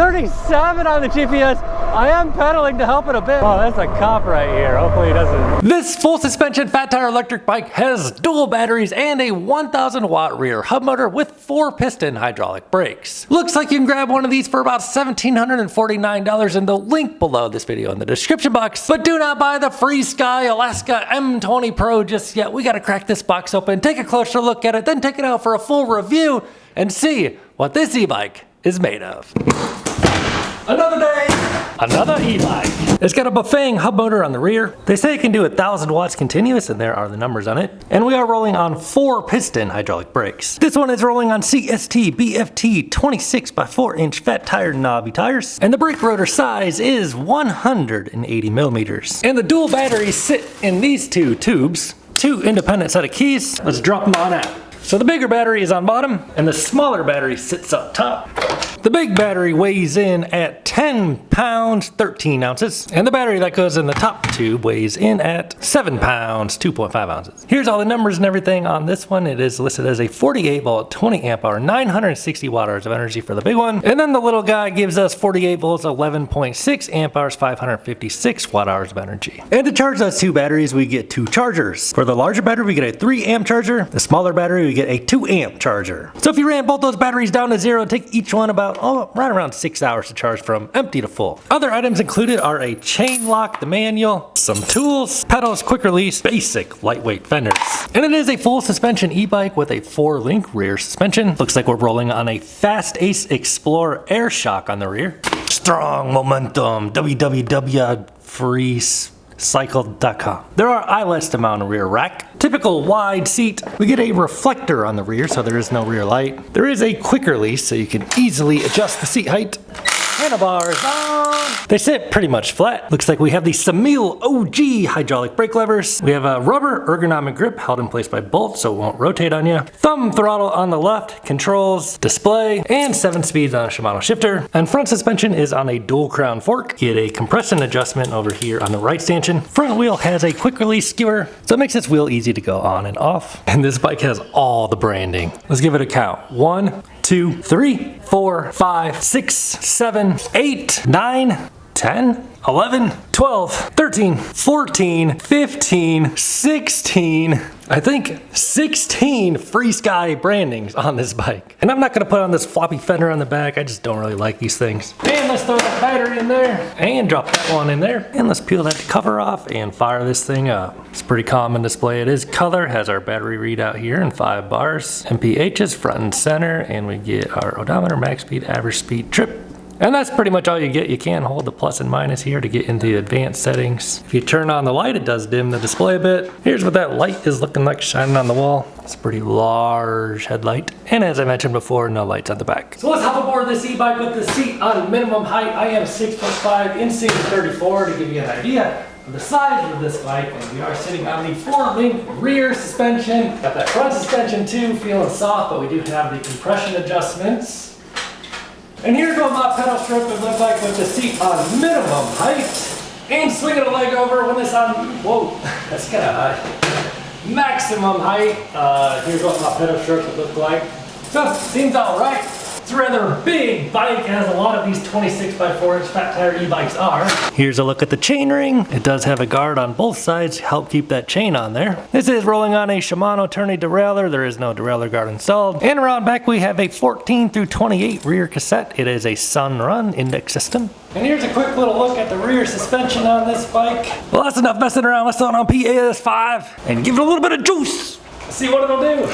37 on the GPS. I am pedaling to help it a bit. Oh, that's a cop right here. Hopefully he doesn't. This full suspension fat tire electric bike has dual batteries and a 1000 watt rear hub motor with 4 piston hydraulic brakes. Looks like you can grab one of these for about $1,749 in the link below this video in the description box. But do not buy the Freesky Alaska M-520 Pro just yet. We gotta crack this box open, take a closer look at it, then take it out for a full review and see what this e-bike is made of. Another day, another e-bike. It's got a Bafang hub motor on the rear. They say it can do 1000 watts continuous, and there are the numbers on it. And we are rolling on 4 piston hydraulic brakes. This one is rolling on CST BFT 26x4 inch fat tire knobby tires. And the brake rotor size is 180 millimeters. And the dual batteries sit in these 2 tubes. 2 independent set of keys. Let's drop them on out. So the bigger battery is on bottom and the smaller battery sits up top. The big battery weighs in at 10 pounds, 13 ounces. And the battery that goes in the top tube weighs in at 7 pounds, 2.5 ounces. Here's all the numbers and everything on this one. It is listed as a 48 volt, 20 amp hour, 960 watt hours of energy for the big one. And then the little guy gives us 48 volts, 11.6 amp hours, 556 watt hours of energy. And to charge those 2 batteries, we get 2 chargers. For the larger battery, we get a 3 amp charger. The smaller battery, we get a 2 amp charger. So if you ran both those batteries down to 0, take each one about right around 6 hours to charge from empty to full. Other items included are a chain lock, the manual, some tools, pedals, quick release, basic lightweight fenders. And it is a full suspension e-bike with a 4-link rear suspension. Looks like we're rolling on a Fast Ace Explorer air shock on the rear. Strong momentum, www.freecycle.com. There are eyelets to mount a rear rack. Typical wide seat. We get a reflector on the rear, so there is no rear light. There is a quick release, so you can easily adjust the seat height. Handlebars on. They sit pretty much flat. Looks like we have the Samil OG hydraulic brake levers. We have a rubber ergonomic grip held in place by bolts so it won't rotate on you. Thumb throttle on the left, controls, display, and 7 speeds on a Shimano shifter. And front suspension is on a dual crown fork. Get a compression adjustment over here on the right stanchion. Front wheel has a quick release skewer, so it makes this wheel easy to go on and off. And this bike has all the branding. Let's give it a count. 1, 2, 3, 4, 5, 6, 7, 8, 9, 10, 11, 12, 13, 14, 15, 16, I think 16 Freesky brandings on this bike. And I'm not gonna put on this floppy fender on the back, I just don't really like these things. And let's throw that battery in there and drop that one in there. And let's peel that cover off and fire this thing up. It's a pretty common display. It is color, has our battery readout here in 5 bars. MPH is front and center, and we get our odometer, max speed, average speed, trip. And that's pretty much all you get. You can hold the plus and minus here to get into the advanced settings. If you turn on the light, it does dim the display a bit. Here's what that light is looking like shining on the wall. It's a pretty large headlight. And as I mentioned before, no lights on the back. So let's hop aboard this e-bike with the seat on minimum height. I am 6'5", inseam 34 to give you an idea of the size of this bike. And we are sitting on the 4-link rear suspension. Got that front suspension too, feeling soft, but we do have the compression adjustments. And here's what my pedal stroke would look like with the seat on minimum height. And swinging a leg over when it's on, whoa, that's kind of high. Maximum height, here's what my pedal stroke would look like. So, seems all right. It's a rather big bike, as a lot of these 26x4 inch fat tire e-bikes are. Here's a look at the chainring. It does have a guard on both sides to help keep that chain on there. This is rolling on a Shimano tourney derailleur. There is no derailleur guard installed. And around back we have a 14 through 28 rear cassette. It is a Sunrun index system. And here's a quick little look at the rear suspension on this bike. Well, that's enough messing around. Let's throw it on PAS5 and give it a little bit of juice. See what it'll do.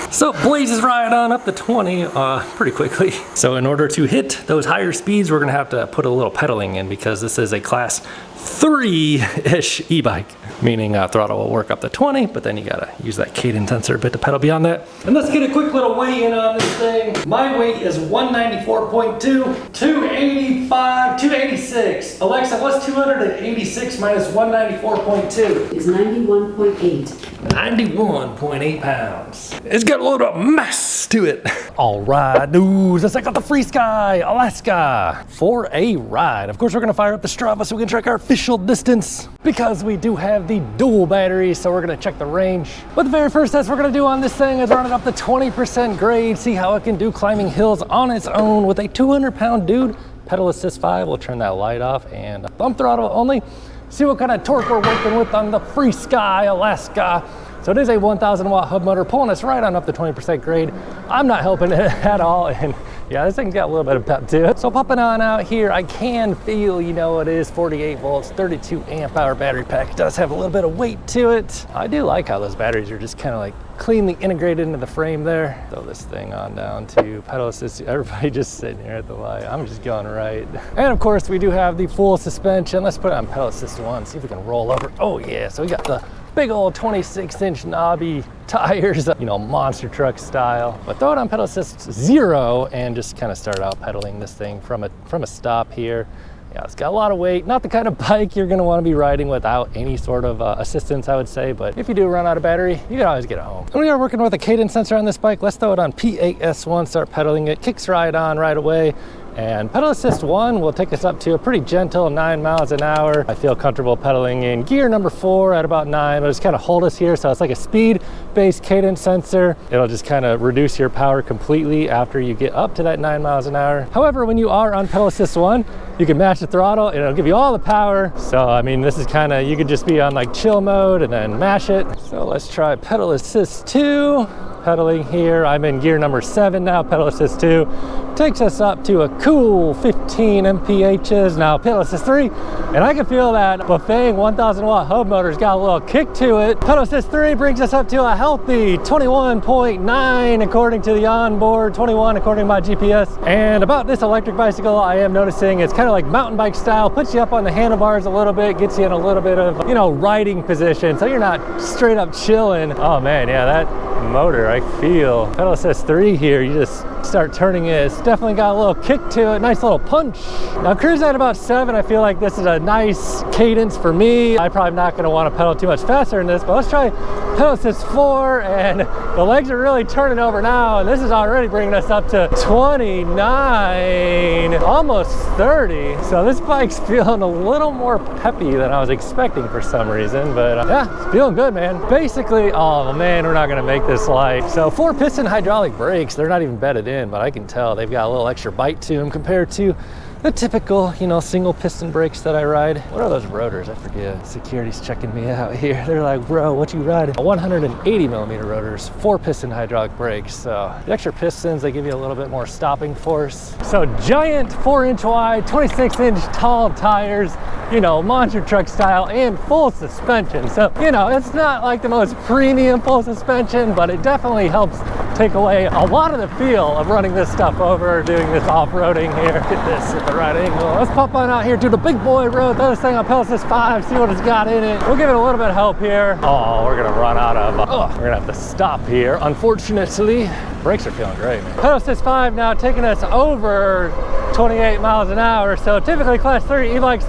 So it blazes right on up to 20 pretty quickly. So in order to hit those higher speeds, we're gonna have to put a little pedaling in because this is a class 3-ish e-bike, meaning throttle will work up to 20, but then you gotta use that cadence sensor a bit to pedal beyond that. And let's get a quick little weigh in on this thing. My weight is 194.2, 285, 286. Alexa, what's 286 minus 194.2? Is 91.8. 91.8 pounds. It's got a load of mass Let's do it. All right, dudes, let's check out the Freesky Alaska for a ride. Of course, we're gonna fire up the Strava so we can track our official distance because we do have the dual batteries, so we're gonna check the range. But the very first test we're gonna do on this thing is run it up to 20% grade, see how it can do climbing hills on its own with a 200-pound dude. Pedal assist 5, we'll turn that light off and thumb throttle only. See what kind of torque we're working with on the Freesky Alaska. So it is a 1,000 watt hub motor pulling us right on up to 20% grade. I'm not helping it at all, and yeah, this thing's got a little bit of pep to it. So popping on out here, I can feel, you know, it is 48 volts, 32 amp hour battery pack. It does have a little bit of weight to it. I do like how those batteries are just kind of like cleanly integrated into the frame there. Throw this thing on down to pedal assist. Everybody just sitting here at the light. I'm just going right. And of course, we do have the full suspension. Let's put it on pedal assist 1, see if we can roll over. Oh yeah, so we got the big old 26-inch knobby tires, you know, monster truck style. But throw it on pedal assist 0 and just kind of start out pedaling this thing from a stop here. Yeah, it's got a lot of weight. Not the kind of bike you're gonna wanna be riding without any sort of assistance, I would say. But if you do run out of battery, you can always get it home. And we are working with a cadence sensor on this bike. Let's throw it on PAS1, start pedaling it. Kicks right on right away. And pedal assist 1 will take us up to a pretty gentle 9 miles an hour. I feel comfortable pedaling in gear number 4 at about 9. It'll just kind of hold us here. So it's like a speed-based cadence sensor. It'll just kind of reduce your power completely after you get up to that 9 miles an hour. However, when you are on pedal assist 1, you can mash the throttle and it'll give you all the power. So, I mean, this is kind of, you could just be on like chill mode and then mash it. So let's try pedal assist 2. Pedaling here, I'm in gear number 7 now. Pedal assist 2 takes us up to a cool 15 MPHs. Now pedal assist 3, and I can feel that buffeting 1,000 watt hub motor's got a little kick to it. Pedal assist 3 brings us up to a healthy 21.9 according to the onboard, 21 according to my GPS. And about this electric bicycle, I am noticing it's kind of like mountain bike style, puts you up on the handlebars a little bit, gets you in a little bit of, you know, riding position, so you're not straight up chilling. Oh man, yeah, that motor, I feel. Pedal assist 3 here, you just start turning it. It's definitely got a little kick to it, nice little punch. Now cruising at about 7, I feel like this is a nice cadence for me. I'm probably not gonna wanna pedal too much faster than this, but let's try pedal assist 4, and the legs are really turning over now, and this is already bringing us up to 29, almost 30. So this bike's feeling a little more peppy than I was expecting for some reason, but yeah, it's feeling good, man. Basically, oh man, we're not gonna make this light. So 4-piston hydraulic brakes, they're not even bedded in, but I can tell they've got a little extra bite to them compared to the typical, you know, single piston brakes that I ride. What are those rotors? I forget. Security's checking me out here. They're like, bro, what you riding? 180 millimeter rotors, 4-piston hydraulic brakes. So the extra pistons, they give you a little bit more stopping force. So giant 4-inch wide, 26-inch tall tires, you know, monster truck style, and full suspension. So, you know, it's not like the most premium full suspension, but it definitely helps take away a lot of the feel of running this stuff over, doing this off-roading here. Get this at the right angle. Let's pop on out here to the big boy road, throw this thing on pedal assist 5, see what it's got in it. We'll give it a little bit of help here. Oh, we're gonna run out of, we're gonna have to stop here. Unfortunately, brakes are feeling great, man. Pedal assist 5 now taking us over 28 miles an hour. So typically class 3 e-bikes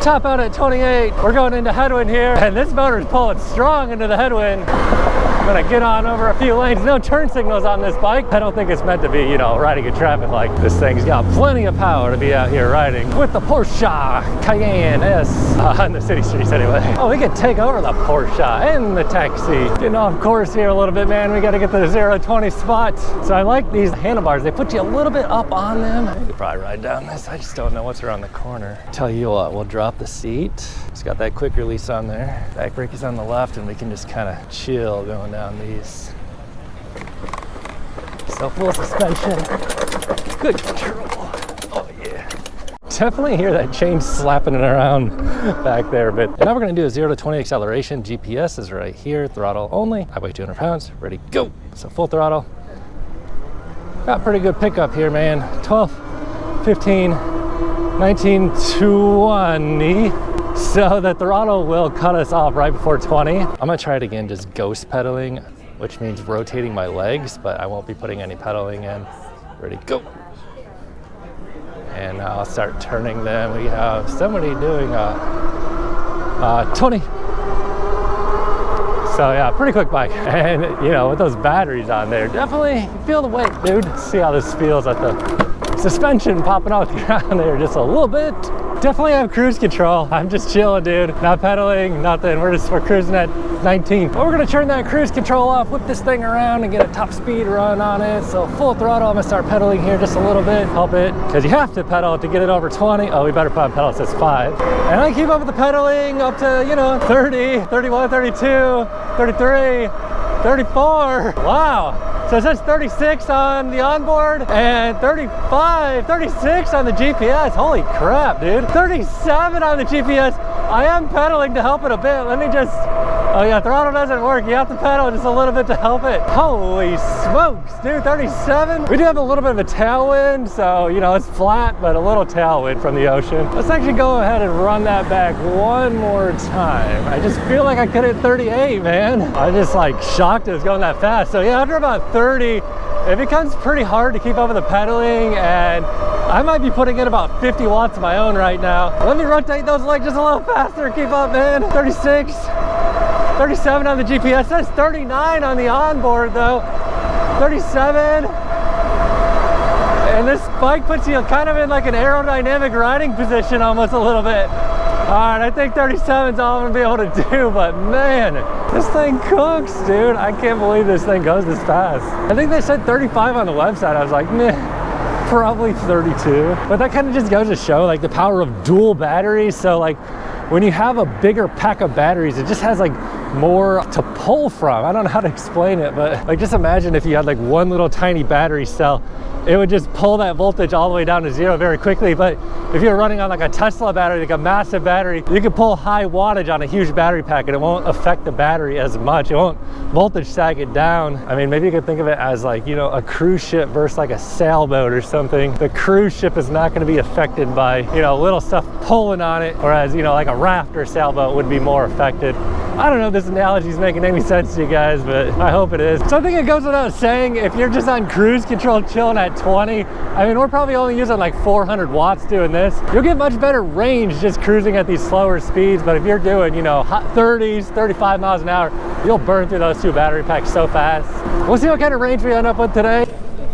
top out at 28. We're going into headwind here, and this motor's pulling strong into the headwind. I'm gonna get on over a few lanes. No turn signals on this bike. I don't think it's meant to be, you know, riding in traffic like this. Thing's got plenty of power to be out here riding with the Porsche Cayenne S on the city streets anyway. Oh, we could take over the Porsche and the taxi. Getting off course here a little bit, man. We gotta get to the 0-20 spot. So I like these handlebars. They put you a little bit up on them. I could probably ride down this. I just don't know what's around the corner. Tell you what, we'll drop the seat. It's got that quick release on there. Back brake is on the left, and we can just kind of chill going down these. So full suspension, good control. Oh yeah. Definitely hear that chain slapping it around back there a bit. And now we're gonna do a 0-20 acceleration. GPS is right here, throttle only. I weigh 200 pounds, ready, go. So full throttle. Got pretty good pickup here, man. 12, 15, 19, 20. So the throttle will cut us off right before 20. I'm gonna try it again, just ghost pedaling, which means rotating my legs, but I won't be putting any pedaling in. Ready, go. And now I'll start turning them. We have somebody doing a 20. So yeah, pretty quick bike. And you know, with those batteries on there, definitely feel the weight, dude. See how this feels at the suspension popping off the ground there just a little bit. Definitely have cruise control. I'm just chilling, dude. Not pedaling, nothing. We're cruising at 19. But we're gonna turn that cruise control off, whip this thing around and get a top speed run on it. So full throttle, I'm gonna start pedaling here just a little bit, help it, because you have to pedal to get it over 20. Oh, we better put on pedal, it says 5. And I keep up with the pedaling up to, you know, 30, 31, 32, 33, 34. Wow. So it says 36 on the onboard and 35, 36 on the GPS. Holy crap, dude. 37 on the GPS. I am pedaling to help it a bit. Let me just, oh yeah, throttle doesn't work. You have to pedal just a little bit to help it. Holy smokes, dude, 37. We do have a little bit of a tailwind, so, you know, it's flat, but a little tailwind from the ocean. Let's actually go ahead and run that back one more time. I just feel like I could hit 38, man. I just like shocked it was going that fast. So yeah, after about 30, it becomes pretty hard to keep up with the pedaling, and I might be putting in about 50 watts of my own right now. Let me rotate those legs just a little faster, keep up, man. 36, 37 on the GPS, that's 39 on the onboard though. 37. And this bike puts you kind of in like an aerodynamic riding position almost a little bit. All right, I think 37 is all I'm gonna be able to do, but man, this thing cooks, dude. I can't believe this thing goes this fast. I think they said 35 on the website. I was like, meh, probably 32. But that kind of just goes to show like the power of dual batteries. So like when you have a bigger pack of batteries, it just has like more to pull from. I don't know how to explain it, but like just imagine if you had like one little tiny battery cell, it would just pull that voltage all the way down to 0 very quickly. But if you're running on like a Tesla battery, like a massive battery, you can pull high wattage on a huge battery pack and it won't affect the battery as much. It won't voltage sag it down. I mean, maybe you could think of it as like, you know, a cruise ship versus like a sailboat or something. The cruise ship is not going to be affected by, you know, little stuff pulling on it, whereas, you know, like a raft or sailboat would be more affected. I don't know if this analogy is making any sense to you guys, but I hope it is. So I think it goes without saying, if you're just on cruise control chilling at 20, I mean, we're probably only using like 400 watts doing this. You'll get much better range just cruising at these slower speeds, but if you're doing, you know, hot 30s, 35 miles an hour, you'll burn through those 2 battery packs so fast. We'll see what kind of range we end up with today.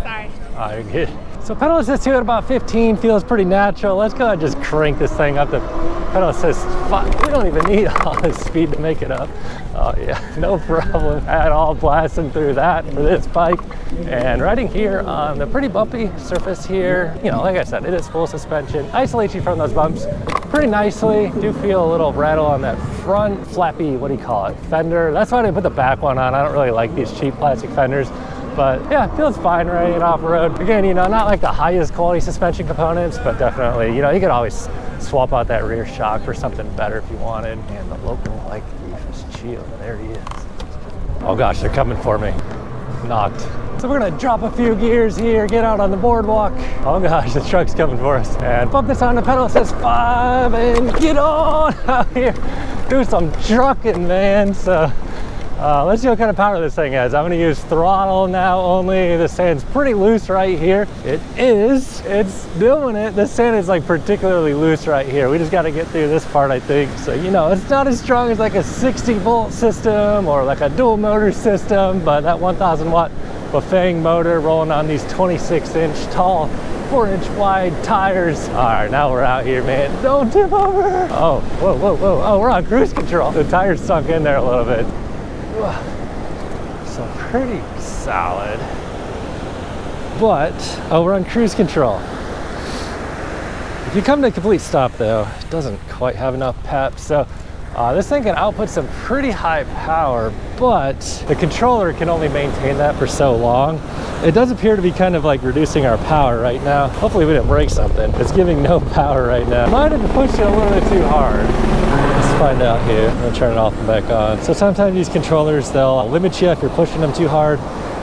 Sorry. Oh, you're good. So pedal assist 2 at about 15 feels pretty natural. Let's go ahead and just crank this thing up to pedal assist 5. We don't even need all this speed to make it up. Oh yeah, no problem at all blasting through that for this bike. And riding here on the pretty bumpy surface here, you know, like I said, it is full suspension. Isolates you from those bumps pretty nicely. Do feel a little rattle on that front flappy, what do you call it, fender. That's why I put the back one on. I don't really like these cheap plastic fenders. But yeah, feels fine riding off-road. Again, you know, not like the highest quality suspension components, but definitely, you know, you could always swap out that rear shock for something better if you wanted. And the local bike thief is chilling. There he is. Oh gosh, they're coming for me. Knocked. So we're gonna drop a few gears here, get out on the boardwalk. Oh gosh, the truck's coming for us. And bump this on the pedal, it says 5, and get on out here. Do some trucking, man. So let's see what kind of power this thing has. I'm gonna use throttle now only. The sand's pretty loose right here. It is, it's doing it. The sand is like particularly loose right here. We just gotta get through this part, I think. So, you know, it's not as strong as like a 60 volt system or like a dual motor system, but that 1000 watt Bafang motor rolling on these 26 inch tall, 4-inch wide tires. All right, now we're out here, man. Don't tip over. Oh, whoa, whoa, whoa. Oh, we're on cruise control. The tires sunk in there a little bit. So pretty solid, but oh, we're on cruise control. If you come to a complete stop though, it doesn't quite have enough pep. So this thing can output some pretty high power, but the controller can only maintain that for so long. It does appear to be kind of like reducing our power right now. Hopefully we didn't break something. It's giving no power right now. Might have pushed it a little bit too hard. Let's find out here. I'm gonna turn it off and back on. So sometimes these controllers, they'll limit you if you're pushing them too hard.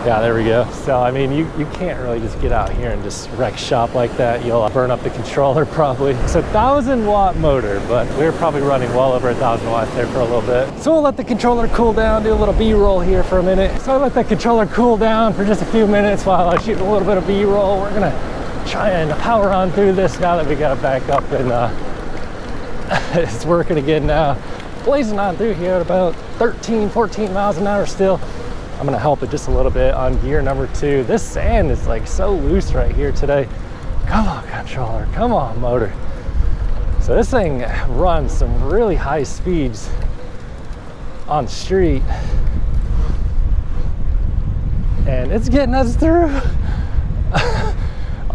Yeah, there we go. So, I mean, you can't really just get out here and just wreck shop like that. You'll burn up the controller probably. It's a 1000 watt motor, but we're probably running well over 1000 watts there for a little bit. So we'll let the controller cool down, do a little B-roll here for a minute. So I let the controller cool down for just a few minutes while I shoot a little bit of B-roll. We're gonna try and power on through this now that we got it back up and it's working again now. blazing on through here at about 13, 14 miles an hour still. I'm gonna help it just a little bit on gear number 2. This sand is like so loose right here today. Come on, controller, come on, motor. So this thing runs some really high speeds on street, and it's getting us through.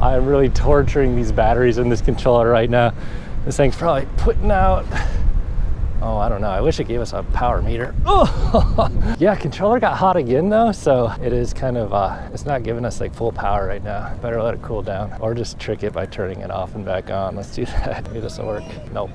I'm really torturing these batteries in this controller right now. This thing's probably putting out, oh, I don't know. I wish it gave us a power meter. Oh, yeah, controller got hot again though. So it is kind of, it's not giving us like full power right now. Better let it cool down or just trick it by turning it off and back on. Let's do that. Maybe this will work. Nope.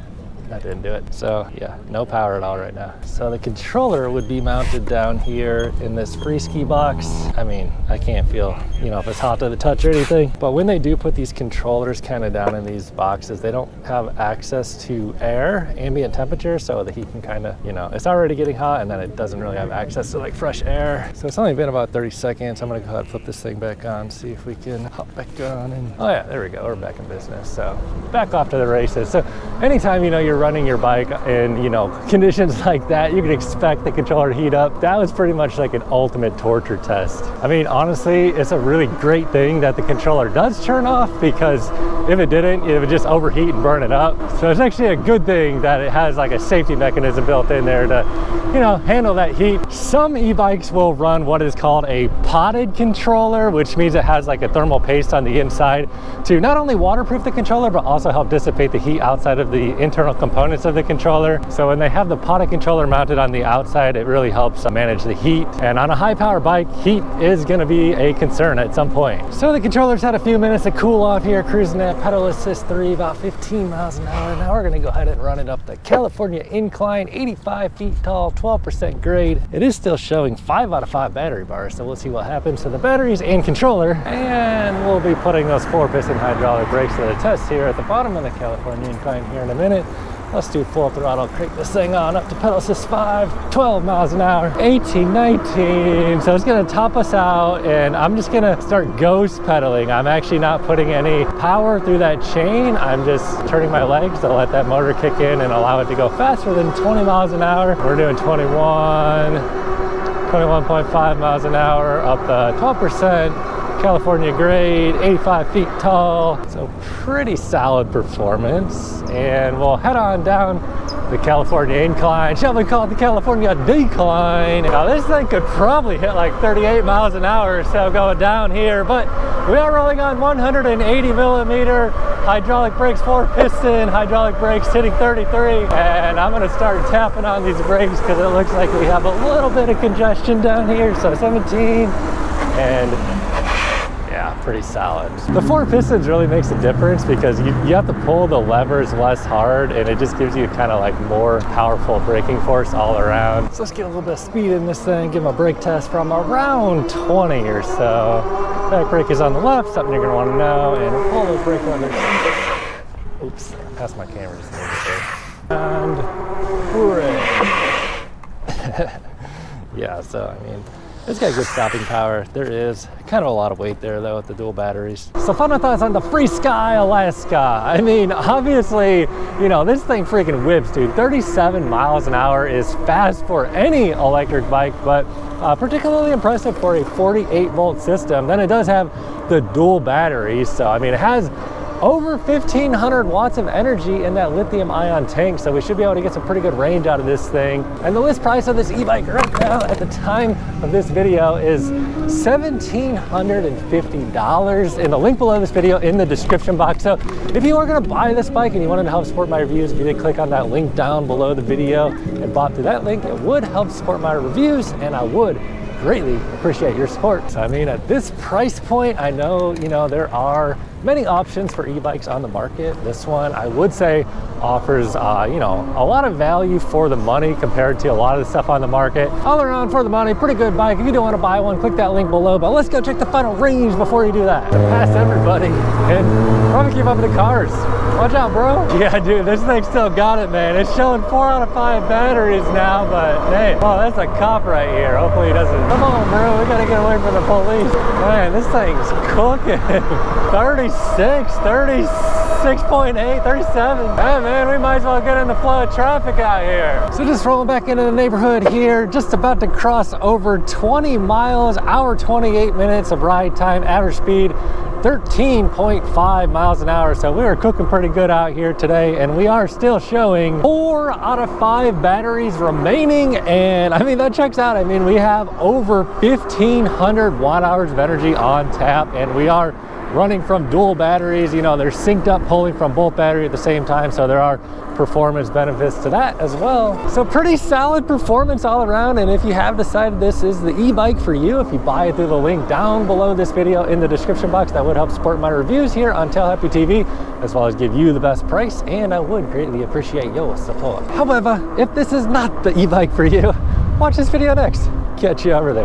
That didn't do it. So yeah, no power at all right now. So the controller would be mounted down here in this Freesky box. I mean, I can't feel, you know, if it's hot to the touch or anything, but when they do put these controllers kind of down in these boxes, they don't have access to air, ambient temperature, so the heat can kind of, you know, it's already getting hot and then it doesn't really have access to like fresh air. So it's only been about 30 seconds. I'm gonna go ahead and flip this thing back on, see if we can hop back on and, oh yeah, there we go, we're back in business. So back off to the races. So anytime, you know, you're running your bike in, you know, conditions like that, you can expect the controller to heat up. That was pretty much like an ultimate torture test. I mean, honestly, it's a really great thing that the controller does turn off, because if it didn't, it would just overheat and burn it up. So it's actually a good thing that it has like a safety mechanism built in there to, you know, handle that heat. Some e-bikes will run what is called a potted controller, which means it has like a thermal paste on the inside to not only waterproof the controller, but also help dissipate the heat outside of the internal components of the controller. So when they have the potted controller mounted on the outside, it really helps manage the heat. And on a high power bike, heat is going to be a concern at some point. So the controller's had a few minutes to cool off here, cruising at pedal assist 3, about 15 miles an hour. Now we're going to go ahead and run it up the California incline, 85 feet tall, 12% grade. It is still showing 5 out of 5 battery bars, so we'll see what happens to the batteries and controller. And we'll be putting those 4-piston hydraulic brakes to the test here at the bottom of the California incline here in a minute. Let's do full throttle, crank this thing on up to pedal assist 5, 12 miles an hour, 18, 19. So it's gonna top us out, and I'm just gonna start ghost pedaling. I'm actually not putting any power through that chain. I'm just turning my legs to let that motor kick in and allow it to go faster than 20 miles an hour. We're doing 21.5 miles an hour up the 12%. California grade, 85 feet tall, so pretty solid performance. And we'll head on down the California incline. Shall we call it the California decline? Now this thing could probably hit like 38 miles an hour or so going down here, but we are rolling on 180 millimeter hydraulic brakes, 4-piston hydraulic brakes, hitting 33. And I'm gonna start tapping on these brakes because it looks like we have a little bit of congestion down here. So 17 and yeah, pretty solid. The 4 pistons really makes a difference because you have to pull the levers less hard, and it just gives you kind of like more powerful braking force all around. So let's get a little bit of speed in this thing, give them a brake test from around 20 or so. Back brake is on the left, something you're gonna want to know, and we'll pull those brake levers. Oops, I passed my camera just a little bit there. And hooray. Yeah, so I mean, it's got good stopping power. There is kind of a lot of weight there though with the dual batteries. So final thoughts on the Freesky Alaska. I mean, obviously, you know, this thing freaking whips, dude. 37 miles an hour is fast for any electric bike, but particularly impressive for a 48 volt system. Then it does have the dual batteries. So, I mean, it has over 1,500 watts of energy in that lithium ion tank, so we should be able to get some pretty good range out of this thing. And the list price of this e-bike right now at the time of this video is $1,750, and the link below this video in the description box. So if you are going to buy this bike and you wanted to help support my reviews, if you did click on that link down below the video and bought through that link, it would help support my reviews, and I would greatly appreciate your support. So, I mean, at this price point, I know, you know, there are many options for e-bikes on the market. This one, I would say, offers, you know, a lot of value for the money compared to a lot of the stuff on the market. All around for the money, pretty good bike. If you do want to buy one, click that link below. But let's go check the final range before you do that. Pass everybody and probably keep up with the cars. Watch out, bro. Yeah, dude, this thing still got it, man. It's showing 4 out of 5 batteries now, but hey, oh, that's a cop right here. Hopefully he doesn't. Come on, bro. We gotta get away from the police. Man, this thing's cooking. 36, 37. 36.8, 37. Yeah, man, we might as well get in the flow of traffic out here. So just rolling back into the neighborhood here, just about to cross over 20 miles, hour 28 minutes of ride time, average speed 13.5 miles an hour. So we are cooking pretty good out here today, and we are still showing 4 out of 5 batteries remaining. And I mean, that checks out. I mean, we have over 1,500 watt hours of energy on tap, and we are running from dual batteries. You know, they're synced up, pulling from both batteries at the same time, so there are performance benefits to that as well. So pretty solid performance all around. And if you have decided this is the e-bike for you, if you buy it through the link down below this video in the description box, that would help support my reviews here on Tail Happy TV, as well as give you the best price, and I would greatly appreciate your support. However, if this is not the e-bike for you, watch this video next. Catch you over there.